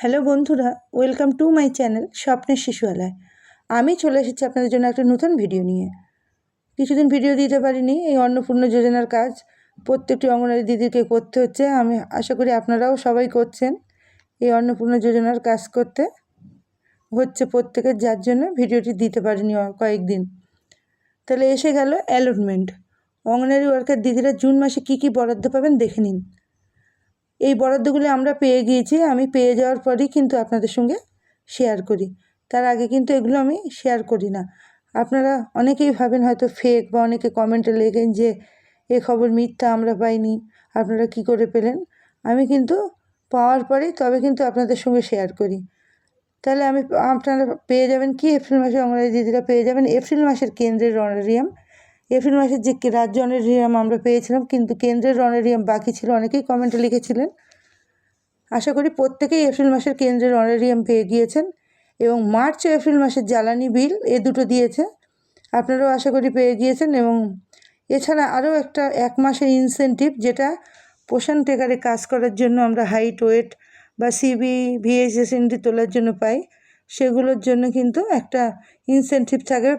Hello বন্ধুরা, welcome to my channel স্বপ্নের শিশুয়ালয়। আমি চলে এসেছি আপনাদের জন্য একটা নতুন ভিডিও নিয়ে। কিছুদিন ভিডিও দিতে পারিনি, এই অন্নপূর্ণা যোজনার কাজ প্রত্যেকটি অঙ্গনওয়াড়ি দিদিকে করতে হচ্ছে। আমি আশা করি আপনারাও সবাই করছেন এই অন্নপূর্ণা যোজনার কাজ করতে হচ্ছে প্রত্যেকের, যার জন্য ভিডিওটি দিতে পারিনি কয়েকদিন। তাহলে এসে গেল অ্যালটমেন্ট। অঙ্গনওয়াড়ি ওয়ার্কার দিদিরা জুন মাসে কী কী বরাদ্দ পাবেন দেখে নিন। এই বরাদ্দগুলি আমরা পেয়ে গিয়েছি। আমি পেয়ে যাওয়ার পরই কিন্তু আপনাদের সঙ্গে শেয়ার করি, তার আগে কিন্তু এগুলো আমি শেয়ার করি না। আপনারা অনেকেই ভাবেন হয়তো ফেক, বা অনেকে কমেন্টে লেখেন যে এ খবর মিথ্যা, আমরা পাইনি, আপনারা কি করে পেলেন। আমি কিন্তু পাওয়ার পরেই তবে কিন্তু আপনাদের সঙ্গে শেয়ার করি। তাহলে আপনারা পেয়ে যাবেন কি, এপ্রিল মাসে অঙ্গনওয়াড়ি দিদিরা পেয়ে যাবেন এপ্রিল মাসের কেন্দ্রের অনারিয়াম। এপ্রিল মাসের যে রাজ্য অনারিয়াম আমরা পেয়েছিলাম, কিন্তু কেন্দ্রের অনারিয়াম বাকি ছিল, অনেকেই কমেন্টে লিখেছিলেন। আশা করি প্রত্যেকেই এপ্রিল মাসের কেন্দ্রের অনারিয়াম পেয়ে গিয়েছেন, এবং মার্চ ও এপ্রিল মাসের জ্বালানি বিল এ দুটো দিয়েছে, আপনারাও আশা করি পেয়ে গিয়েছেন। এবং এছাড়া আরও একটা 1 মাসের ইনসেনটিভ, যেটা পোষণ টেকারে কাজ করার জন্য আমরা হাইট, ওয়েট বা সিবি, ভিএইচএসএনডি তোলার জন্য পাই, সেগুলোর জন্য কিন্তু একটা ইনসেনটিভ থাকে।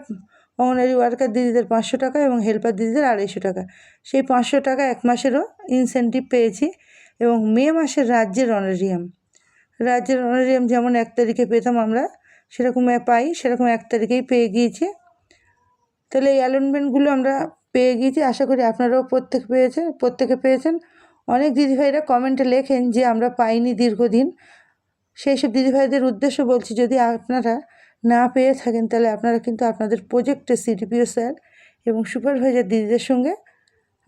অঙ্গনওয়াড়ি ওয়ার্কার দিদিদের 500 টাকা এবং হেল্পার দিদিদের 250 টাকা। সেই 500 টাকা 1 মাসেরও ইনসেনটিভ পেয়েছি। এবং মে মাসের রাজ্যের অনারিয়াম যেমন 1 তারিখে পেতাম আমরা, সেরকম পাই, সেরকম 1 তারিখেই পেয়ে গিয়েছি। তাহলে এই অ্যালটমেন্টগুলো আমরা পেয়ে গিয়েছি। আশা করি আপনারাও প্রত্যেকে পেয়েছেন। অনেক দিদিভাইরা কমেন্টে লেখেন যে আমরা পাইনি দীর্ঘদিন। সেই সব দিদিভাইদের উদ্দেশ্য বলছি, যদি আপনারা না পেয়ে থাকেন তাহলে আপনারা কিন্তু আপনাদের প্রজেক্টে সিডিপিও স্যার এবং সুপারভাইজার দিদিদের সঙ্গে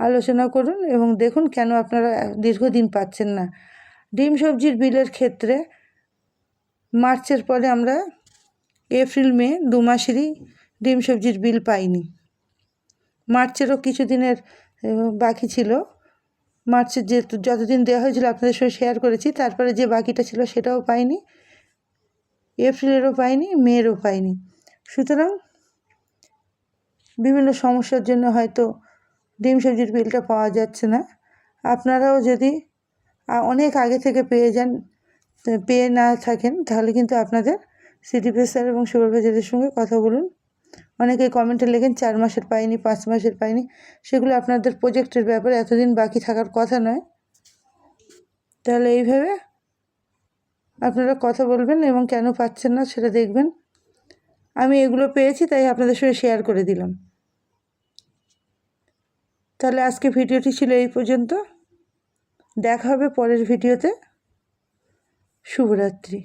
আলোচনা করুন এবং দেখুন কেন আপনারা দীর্ঘদিন পাচ্ছেন না। ডিম সবজির বিলের ক্ষেত্রে মার্চের পরে আমরা এপ্রিল মে 2 মাসেরই ডিম সবজির বিল পাইনি। মার্চেরও কিছু দিনের বাকি ছিল। মার্চের যে যতদিন দেওয়া হয়েছিল আপনাদের সঙ্গে শেয়ার করেছি, তারপরে যে বাকিটা ছিল সেটাও পাইনি, এপ্রিলেরও পাইনি, মেয়েরও পাইনি। সুতরাং বিভিন্ন সমস্যার জন্য হয়তো ডিম সবজির বিলটা পাওয়া যাচ্ছে না। আপনারাও যদি অনেক আগে থেকে পেয়ে না থাকেন, তাহলে কিন্তু আপনাদের সিডিপিও স্যার এবং সুপারভাইজারের সঙ্গে কথা বলুন। অনেকে কমেন্টে লেখেন 4 মাসের পাইনি, 5 মাসের পাইনি, সেগুলো আপনাদের প্রজেক্টের ব্যাপারে, এতদিন বাকি থাকার কথা নয়। তাহলে এইভাবে আপনারা কথা বলবেন এবং কেন পাচ্ছেন না সেটা দেখবেন। আমি এগুলো পেয়েছি তাই আপনাদের সঙ্গে শেয়ার করে দিলাম। তাহলে আজকে ভিডিওটি ছিল এই পর্যন্ত। দেখা হবে পরের ভিডিওতে। শুভরাত্রি।